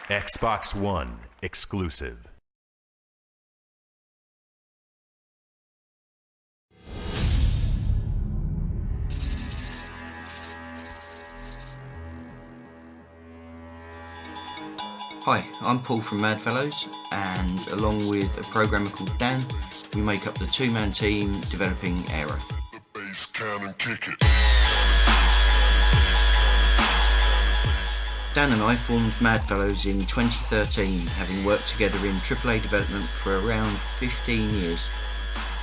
Xbox One exclusive. Hi, I'm Paul from Madfellows, and along with a programmer called Dan, we make up the two-man team developing Aero. Dan and I formed Madfellows in 2013, having worked together in AAA development for around 15 years.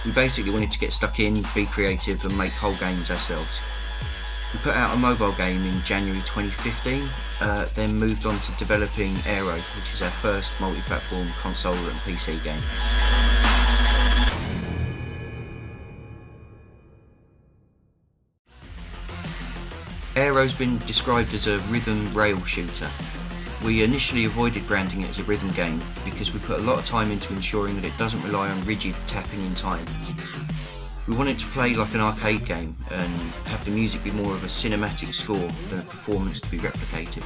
We basically wanted to get stuck in, be creative and make whole games ourselves. We put out a mobile game in January 2015, then moved on to developing Aero, which is our first multi-platform console and PC game. Aero's been described as a rhythm rail shooter. We initially avoided branding it as a rhythm game because we put a lot of time into ensuring that it doesn't rely on rigid tapping in time. We wanted to play like an arcade game and have the music be more of a cinematic score than a performance to be replicated.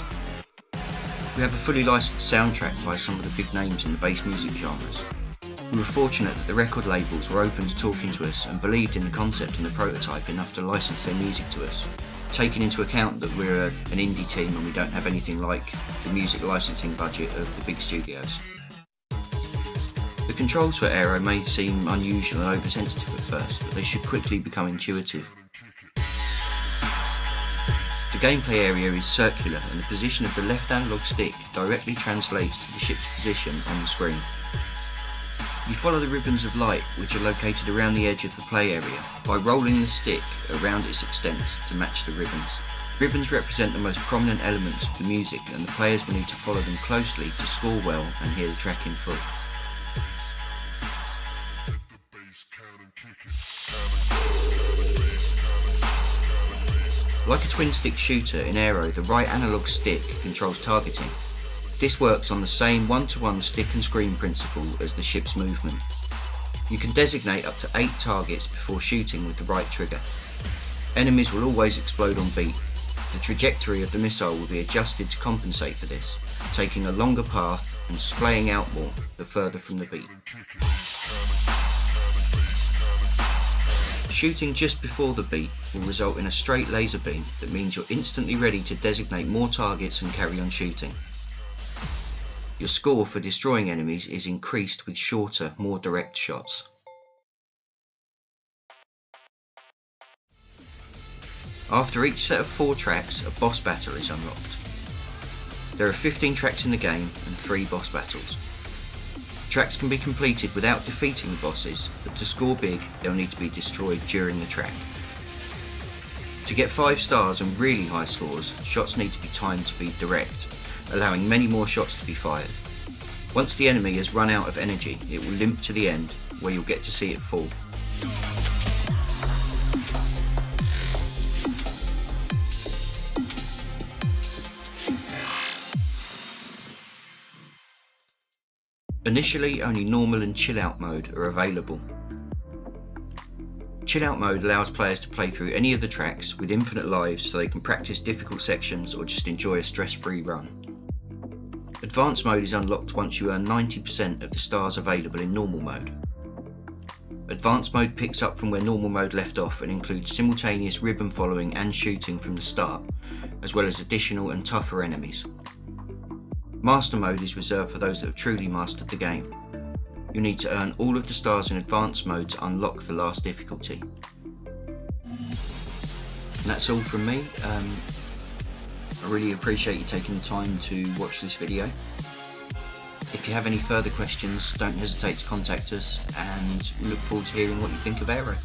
We have a fully licensed soundtrack by some of the big names in the bass music genres. We were fortunate that the record labels were open to talking to us and believed in the concept and the prototype enough to license their music to us, taking into account that we're an indie team and we don't have anything like the music licensing budget of the big studios. The controls for Aero may seem unusual and oversensitive at first, but they should quickly become intuitive. The gameplay area is circular and the position of the left analog stick directly translates to the ship's position on the screen. You follow the ribbons of light which are located around the edge of the play area by rolling the stick around its extent to match the ribbons. Ribbons represent the most prominent elements of the music and the players will need to follow them closely to score well and hear the track in full. Like a twin-stick shooter in Aero, the right analog stick controls targeting. This works on the same one-to-one stick and screen principle as the ship's movement. You can designate up to 8 targets before shooting with the right trigger. Enemies will always explode on beat. The trajectory of the missile will be adjusted to compensate for this, taking a longer path and splaying out more the further from the beat. Shooting just before the beat will result in a straight laser beam that means you're instantly ready to designate more targets and carry on shooting. Your score for destroying enemies is increased with shorter, more direct shots. After each set of 4 tracks, a boss battle is unlocked. There are 15 tracks in the game and 3 boss battles. Tracks can be completed without defeating the bosses, but to score big, they'll need to be destroyed during the track. To get 5 stars and really high scores, shots need to be timed to be direct, allowing many more shots to be fired. Once the enemy has run out of energy, it will limp to the end, where you'll get to see it fall. Initially, only normal and chill out mode are available. Chill out mode allows players to play through any of the tracks with infinite lives so they can practice difficult sections or just enjoy a stress-free run. Advanced mode is unlocked once you earn 90% of the stars available in normal mode. Advanced mode picks up from where normal mode left off and includes simultaneous ribbon following and shooting from the start, as well as additional and tougher enemies. Master mode is reserved for those that have truly mastered the game. You need to earn all of the stars in advanced mode to unlock the last difficulty. And that's all from me. I really appreciate you taking the time to watch this video. If you have any further questions, don't hesitate to contact us, and we look forward to hearing what you think of Aero.